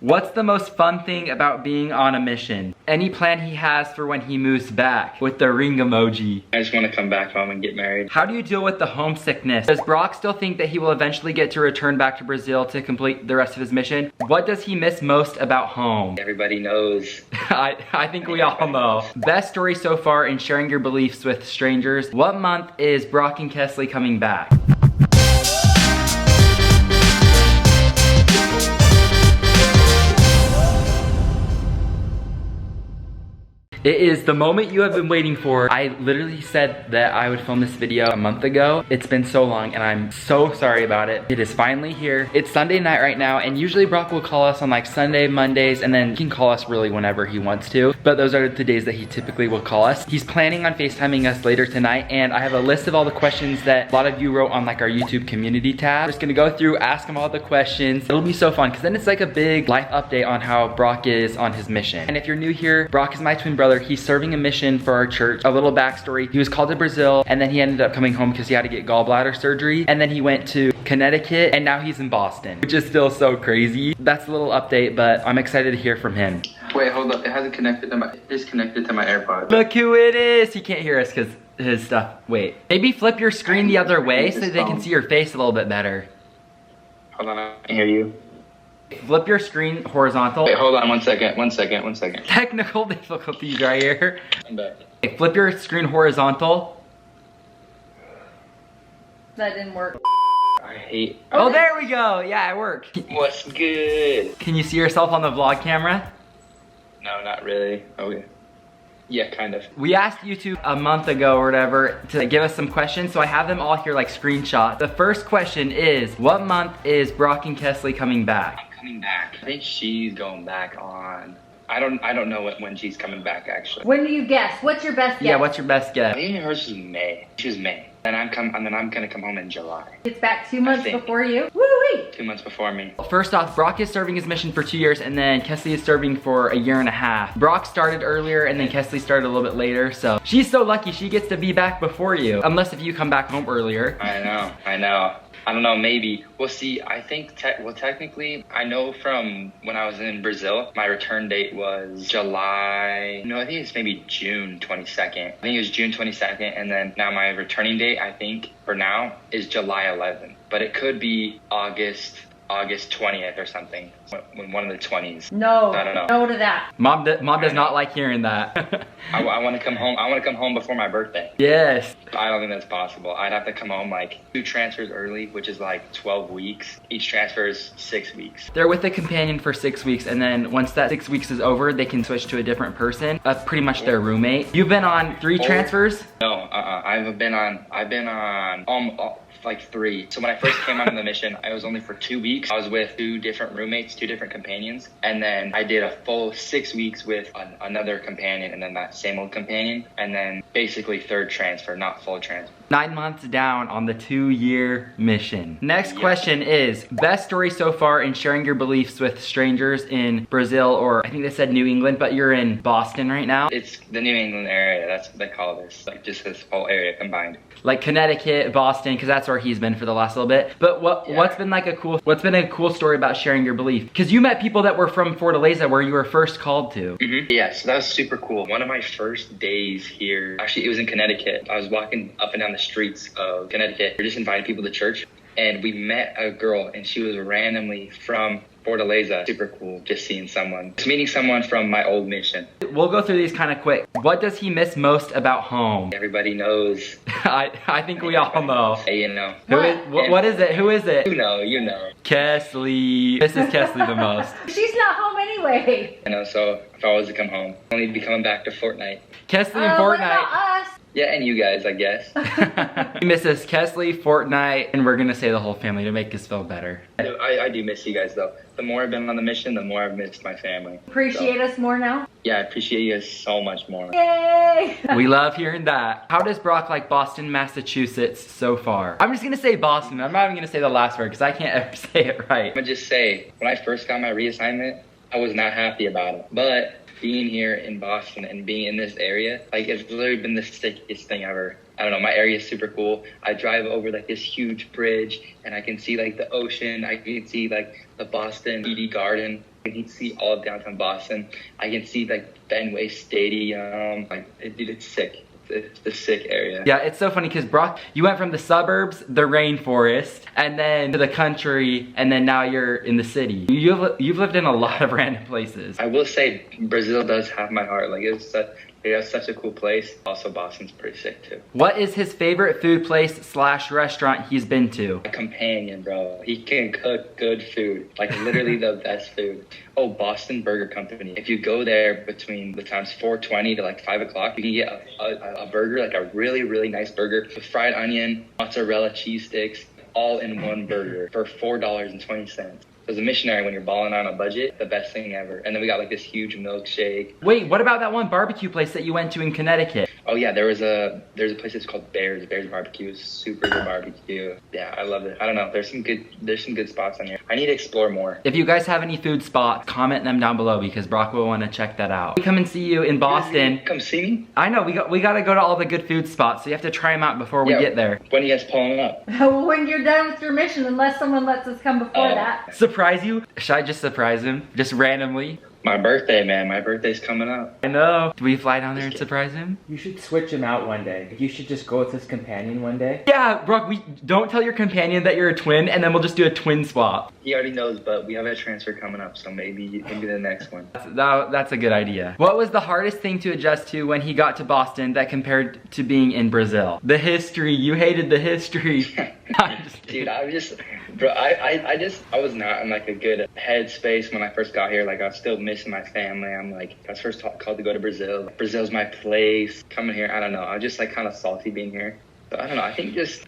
What's the most fun thing about being on a mission? Any plan he has for when he moves back? With the ring emoji. I just want to come back home and get married. How do you deal with the homesickness? Does Brock still think that he will eventually get to return back to Brazil to complete the rest of his mission? What does he miss most about home? Everybody knows. I think we all know. Best story so far in sharing your beliefs with strangers. What month is Brock and Kesley coming back? It is the moment you have been waiting for. I literally said that I would film this video a month ago. It's been so long and I'm so sorry about it. It is finally here. It's Sunday night right now and usually Brock will call us on like Sunday, Mondays, and then he can call us really whenever he wants to. But those are the days that he typically will call us. He's planning on FaceTiming us later tonight and I have a list of all the questions that a lot of you wrote on like our YouTube community tab. We're just gonna go through, ask him all the questions. It'll be so fun because then it's like a big life update on how Brock is on his mission. And if you're new here, Brock is my twin brother. He's serving a mission for our church. A little backstory, he was called to Brazil and then he ended up coming home because he had to get gallbladder surgery. And then he went to Connecticut and now he's in Boston, which is still so crazy. That's a little update, but I'm excited to hear from him. Wait, hold up. It hasn't connected to my, it's connected to my AirPods. Look who it is. He can't hear us because his stuff. Wait, maybe flip your screen the other way so they can see your face a little bit better. Hold on, I can hear you. Flip your screen horizontal. Wait, hold on one second. Technical difficulties right here. I'm back. Okay, flip your screen horizontal. That didn't work. I hate. Oh, there we go. Yeah, it worked. What's good? Can you see yourself on the vlog camera? No, not really. Okay. Yeah, kind of. We asked YouTube a month ago or whatever to give us some questions, so I have them all here like screenshots. The first question is, what month is Brock and Kesley coming back? I'm coming back. I think she's going back on. I don't know when she's coming back actually. When do you guess? What's your best guess? Yeah, what's your best I guess? think hers is May. She was May. And I'm gonna come home in July. It's back 2 months before you? Woo-wee! 2 months before me. First off, Brock is serving his mission for 2 years and then Kesley is serving for a year and a half. Brock started earlier and then Kesley started a little bit later, so she's so lucky she gets to be back before you. Unless if you come back home earlier. I know. I don't know, maybe. We'll see. I think, technically, I know from when I was in Brazil, my return date was July, no, I think it's maybe June 22nd. I think it was June 22nd, and then now my returning date, I think, for now, is July 11th. But it could be August 20th or something, when one of the 20s. No, I don't know. no to that. Mom does not like hearing that. I want to come home. I want to come home before my birthday. Yes. I don't think that's possible. I'd have to come home like 2 transfers early, which is like 12 weeks. Each transfer is 6 weeks. They're with a companion for 6 weeks, and then once that 6 weeks is over, they can switch to a different person, pretty much their roommate. You've been on 3 transfers? No, I've been on like 3. So when I first came on the mission, I was only for 2 weeks. I was with 2 different roommates, 2 different companions, and then I did a full 6 weeks with another companion, and then that same old companion, and then basically 3rd transfer, not full transfer. 9 months down on the 2-year mission. Next question is, best story so far in sharing your beliefs with strangers in Brazil, or I think they said New England, but you're in Boston right now. It's the New England area, that's what they call this, like just this whole area combined. Like Connecticut, Boston, because that's where he's been for the last little bit. But what's been a cool story about sharing your belief? Because you met people that were from Fortaleza where you were first called to. Yeah, so that was super cool. One of my first days here, actually it was in Connecticut. I was walking up and down the streets of Connecticut. We were just inviting people to church, and we met a girl, and she was randomly from Fortaleza. Super cool, just seeing someone. Just meeting someone from my old mission. We'll go through these kind of quick. What does he miss most about home? Everybody knows. I think we all know. Hey, you know. What is it? Who is it? You know. Kesley. Mrs. Kesley the most. She's not home anyway. I know, so if I was to come home, I'll only be coming back to Fortnite. Kesley and What Fortnite. about us? Yeah, and you guys, I guess. He misses Kesley, Fortnite, and we're gonna say the whole family to make us feel better. I do miss you guys though. The more I've been on the mission, the more I've missed my family. Appreciate us more now? Yeah, I appreciate you guys so much more. Yay! We love hearing that. How does Brock like Boston, Massachusetts so far? I'm just gonna say Boston. I'm not even gonna say the last word because I can't ever say it right. I'm gonna just say, when I first got my reassignment, I was not happy about it. But being here in Boston and being in this area, like it's literally been the stickiest thing ever. I don't know, my area is super cool. I drive over like this huge bridge and I can see like the ocean. I can see like the Boston ED Garden. I can see all of downtown Boston. I can see like Fenway Stadium. Dude, it's sick. It's the sick area. Yeah, it's so funny because Brock, you went from the suburbs, the rainforest, and then to the country, and then now you're in the city. You've lived in a lot of random places. I will say Brazil does have my heart. Like it has such a cool place. Also, Boston's pretty sick too. What is his favorite food place / restaurant he's been to? My companion, bro. He can cook good food. Like literally the best food. Oh, Boston Burger Company. If you go there between the times 4:20 to like 5 o'clock, you can get a burger, like a really, really nice burger with fried onion, mozzarella cheese sticks, all in one burger for $4.20. As a missionary, when you're balling on a budget, the best thing ever. And then we got like this huge milkshake. Wait, what about that one barbecue place that you went to in Connecticut? Oh yeah, there's a place that's called Bears Barbecue. It's super good barbecue. Yeah, I love it. I don't know, there's some good spots on here. I need to explore more. If you guys have any food spots, comment them down below because Brock will want to check that out. We come and see you in Boston. Come see me? I know, we gotta go to all the good food spots, so you have to try them out before we get there. When are you guys pulling up? When you're done with your mission, unless someone lets us come before that. Surprise you? Should I just surprise him? Just randomly? My birthday, man. My birthday's coming up. I know. Do we fly down there and surprise him? You should switch him out one day. You should just go with his companion one day. Yeah, Brock, we don't tell your companion that you're a twin, and then we'll just do a twin swap. He already knows, but we have a transfer coming up, so maybe the next one. That's a good idea. What was the hardest thing to adjust to when he got to Boston that compared to being in Brazil? The history. You hated the history. Dude, I was not in like a good headspace when I first got here. Like I was still missing my family. I'm like, I was first called to go to Brazil. Brazil's my place. Coming here, I don't know. I'm just like kind of salty being here. So I don't know. I think just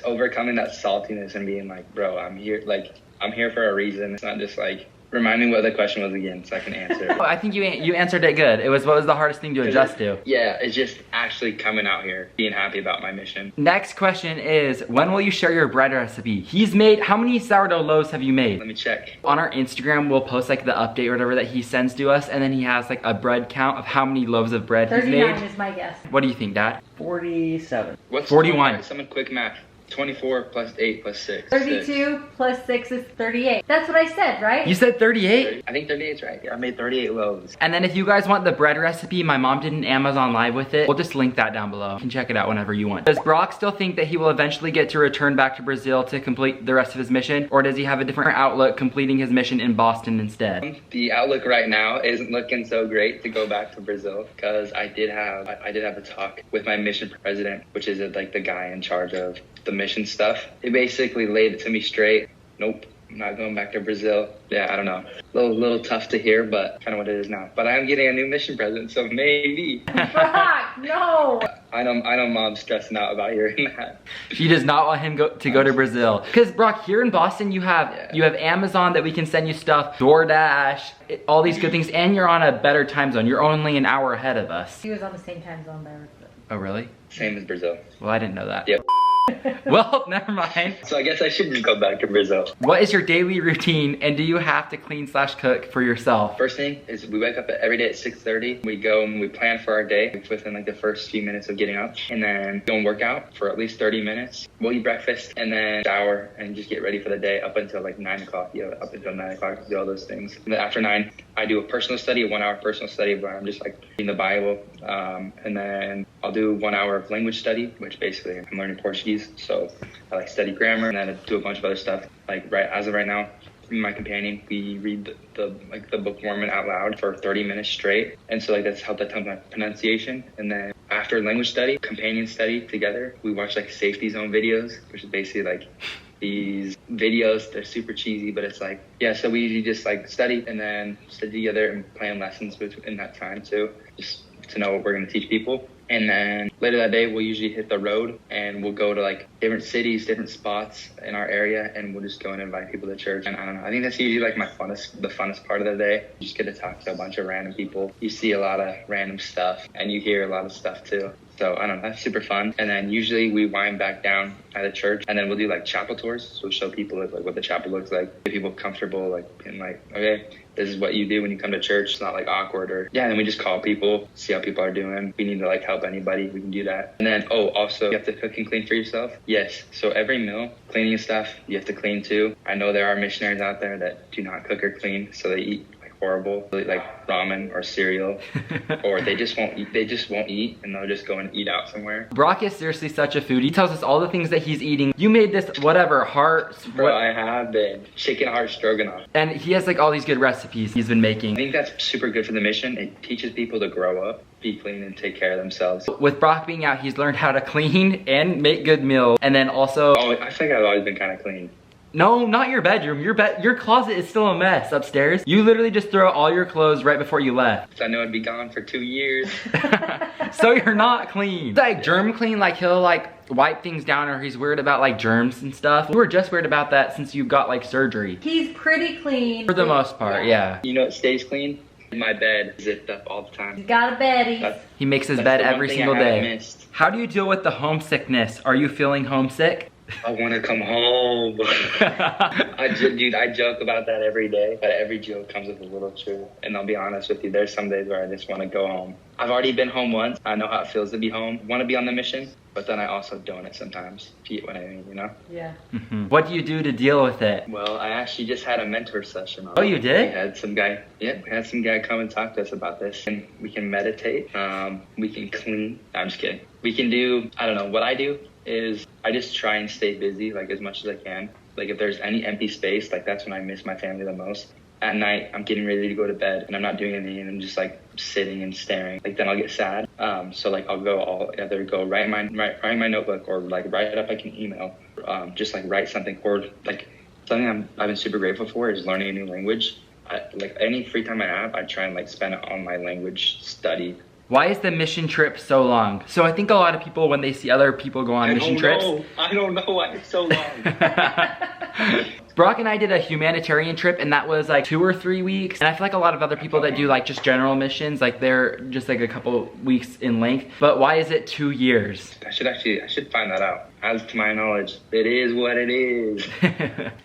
overcoming that saltiness and being like, bro, I'm here. Like I'm here for a reason. It's not just like. Remind me what the question was again so I can answer. Oh, I think you answered it good. It was, what was the hardest thing to adjust to? Yeah, it's just actually coming out here, being happy about my mission. Next question is, when will you share your bread recipe? He's made, how many sourdough loaves have you made? Let me check. On our Instagram, we'll post like the update or whatever that he sends to us, and then he has like a bread count of how many loaves of bread he's made. 39 is my guess. What do you think, Dad? 47. What's 41. Someone quick math. 24 plus 8 plus 6. 32 plus 6 is 38. That's what I said, right? You said 38? I think 38 is right. Yeah, I made 38 loaves. And then if you guys want the bread recipe, my mom did an Amazon Live with it. We'll just link that down below. You can check it out whenever you want. Does Brock still think that he will eventually get to return back to Brazil to complete the rest of his mission? Or does he have a different outlook completing his mission in Boston instead? The outlook right now isn't looking so great to go back to Brazil because I did have a talk with my mission president, which is like the guy in charge of the mission stuff. He basically laid it to me straight. Nope, I'm not going back to Brazil. Yeah, I don't know. Little tough to hear, but kind of what it is now. But I am getting a new mission president, so maybe. Brock, no! I know Mom's stressing out about hearing that. She does not want him to go to Brazil. Because Brock, here in Boston, you have Amazon that we can send you stuff, DoorDash, all these good things, and you're on a better time zone. You're only an hour ahead of us. He was on the same time zone there. Oh, really? Same as Brazil. Well, I didn't know that. Yep. Well, never mind. So I guess I should just go back to Brazil. What is your daily routine, and do you have to clean / cook for yourself? First thing is we wake up every day at 6:30. We go and we plan for our day within like the first few minutes of getting up, and then go and work out for at least 30 minutes. We'll eat breakfast and then shower and just get ready for the day up until like 9 o'clock. Yeah, up until 9 o'clock, do all those things. And then after 9, I do a personal study, a 1 hour personal study where I'm just like reading the Bible, and then I'll do 1 hour of language study, which basically I'm learning Portuguese. So I like study grammar, and then I do a bunch of other stuff. Like as of right now, me and my companion, we read the Book of Mormon out loud for 30 minutes straight. And so like that's helped my pronunciation. And then after language study, companion study together, we watch like safety zone videos, which is basically like these videos. They're super cheesy, but it's like, yeah, so we usually just like study and then study together and plan lessons in that time too, just to know what we're going to teach people. And then later that day, we'll usually hit the road and we'll go to like different cities, different spots in our area, and we'll just go and invite people to church. And I don't know, I think that's usually like the funnest part of the day. You just get to talk to a bunch of random people. You see a lot of random stuff and you hear a lot of stuff too. So I don't know, that's super fun. And then usually we wind back down at the church, and then we'll do like chapel tours. So we'll show people like what the chapel looks like, get people comfortable, like being like, okay, this is what you do when you come to church. It's not like awkward or, yeah, and then we just call people, see how people are doing. We need to like help anybody, we can do that. And then, also you have to cook and clean for yourself. Yes, so every meal, cleaning and stuff, you have to clean too. I know there are missionaries out there that do not cook or clean, so they eat horrible, like ramen or cereal, or they just won't eat. They just won't eat, and they'll just go and eat out somewhere. Brock is seriously such a foodie. He tells us all the things that he's eating. You made this whatever heart. Bro, I have been chicken heart stroganoff, and he has like all these good recipes he's been making. I think that's super good for the mission. It teaches people to grow up, be clean, and take care of themselves. With Brock being out, he's learned how to clean and make good meals, and then also. Oh, I think I've always been kind of clean. No, not your bedroom. Your closet is still a mess upstairs. You literally just throw all your clothes right before you left. I know I'd be gone for 2 years. So you're not clean. He's like germ clean, like he'll like wipe things down, or he's weird about like germs and stuff. We were just weird about that since you got like surgery. He's pretty clean. For the most part, yeah. You know what stays clean? My bed zipped up all the time. He's got a beddy. He makes his bed every single day. How do you deal with the homesickness? Are you feeling homesick? I want to come home. Dude, I joke about that every day, but every joke comes with a little truth. And I'll be honest with you, there's some days where I just want to go home. I've already been home once. I know how it feels to be home. Want to be on the mission, but then I also don't it sometimes. If you get what I mean, you know? Yeah. What do you do to deal with it? Well, I actually just had a mentor session. Oh, you did? We had some guy come and talk to us about this. And we can meditate. We can clean. I'm just kidding. We can do, I don't know, what I do is I just try and stay busy like as much as I can. Like if there's any empty space, like that's when I miss my family the most. At night, I'm getting ready to go to bed and I'm not doing anything and I'm just like sitting and staring. Like then I'll get sad. So like I'll either go write my notebook or like write it up like an email. Just like write something, or like something I've been super grateful for is learning a new language. Like any free time I have, I try and like spend it on my language study. Why is the mission trip so long? So I think a lot of people, when they see other people go on mission trips. I don't know why it's so long. Brock and I did a humanitarian trip, and that was like 2 or 3 weeks. And I feel like a lot of other people that do like just general missions, like they're just like a couple weeks in length. But why is it 2 years? I should find that out. As to my knowledge, it is what it is.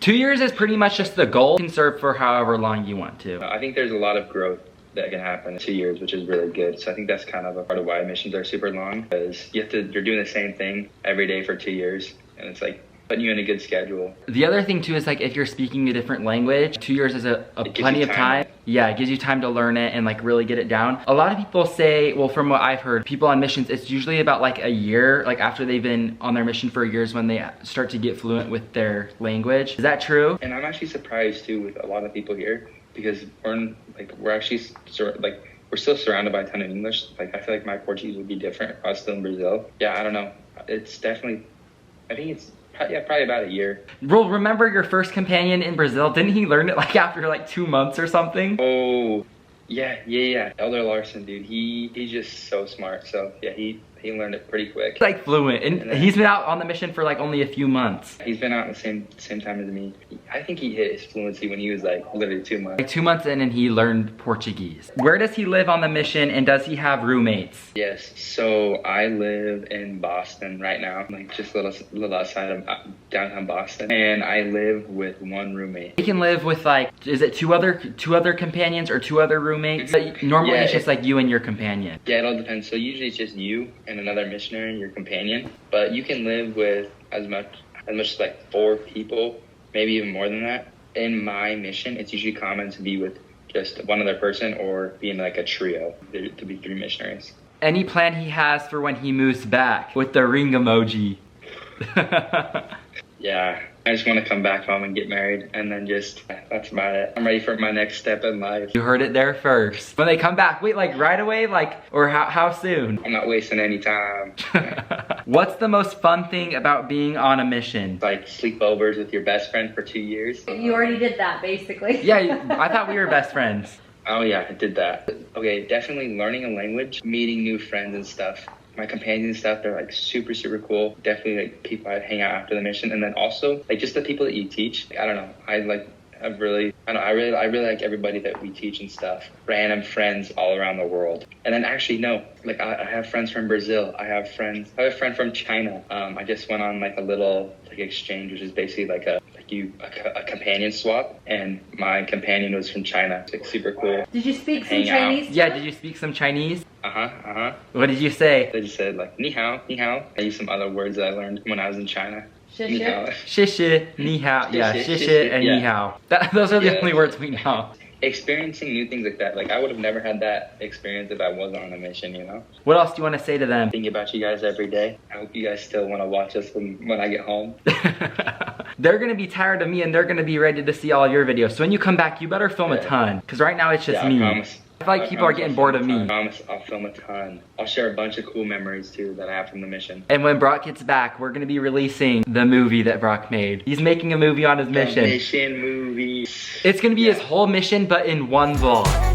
2 years is pretty much just the goal. You can serve for however long you want to. I think there's a lot of growth that can happen in 2 years, which is really good. So I think that's kind of a part of why missions are super long, because you're doing the same thing every day for 2 years, and it's like putting you in a good schedule. The other thing too is like if you're speaking a different language, 2 years is a plenty of time. Yeah, it gives you time to learn it and like really get it down. A lot of people say, well, from what I've heard, people on missions, it's usually about like a year, like after they've been on their mission for years, when they start to get fluent with their language. Is that true? And I'm actually surprised too with a lot of people here, because we're still surrounded by a ton of English. Like I feel like my Portuguese would be different if I was still in Brazil. Yeah, I don't know. It's definitely, I think it's probably about a year. Well, remember your first companion in Brazil? Didn't he learn it like after like 2 months or something? Oh, yeah. Elder Larson, dude, he's just so smart. So yeah, he learned it pretty quick. Like fluent, and he's been out on the mission for like only a few months. He's been out in the same time as me. I think he hit his fluency when he was like literally 2 months. Like 2 months in, and he learned Portuguese. Where does he live on the mission, and does he have roommates? Yes, so I live in Boston right now, like just a little outside of downtown Boston, and I live with one roommate. He can live with like, is it two other companions or 2 other roommates? Normally it's just like you and your companion. Yeah, it all depends. So usually it's just you and another missionary, your companion, but you can live with as much as like 4 people, maybe even more than that. In my mission, it's usually common to be with just one other person or be in like a trio, to be 3 missionaries. Any plan he has for when he moves back with the ring emoji? Yeah, I just want to come back home and get married, and then that's about it. I'm ready for my next step in life. You heard it there first. When they come back, wait, like right away, like, or how soon? I'm not wasting any time. What's the most fun thing about being on a mission? Like sleepovers with your best friend for 2 years. You already did that, basically. Yeah, I thought we were best friends. Oh yeah, I did that. Okay, definitely learning a language, meeting new friends and stuff. My companions and stuff, they're like super cool. Definitely like people I hang out after the mission, and then also like just the people that you teach. I don't know. I really like everybody that we teach and stuff. Random friends all around the world. And then actually no, like I have friends from Brazil. I have a friend from China. I just went on like a little like exchange, which is basically like a companion swap, and my companion was from China. It's like super cool. Did you speak some Chinese? Yeah, did you speak some Chinese? What did you say? They just said like ni hao, ni hao. I used some other words that I learned when I was in China. Ni hao. Shishi, ni hao. Yeah, shishi and ni hao. Those are the only words we know. experiencing new things like that. Like I would have never had that experience if I wasn't on a mission, you know? What else do you want to say to them? Thinking about you guys every day. I hope you guys still want to watch us when I get home. They're gonna be tired of me and they're gonna be ready to see all your videos. So when you come back, you better film a ton. Because right now it's just me. I feel like people are getting bored of me. I promise I'll film a ton. I'll share a bunch of cool memories too that I have from the mission. And when Brock gets back, we're gonna be releasing the movie that Brock made. He's making a movie on his mission. Mission movie. It's gonna be his whole mission, but in one vlog.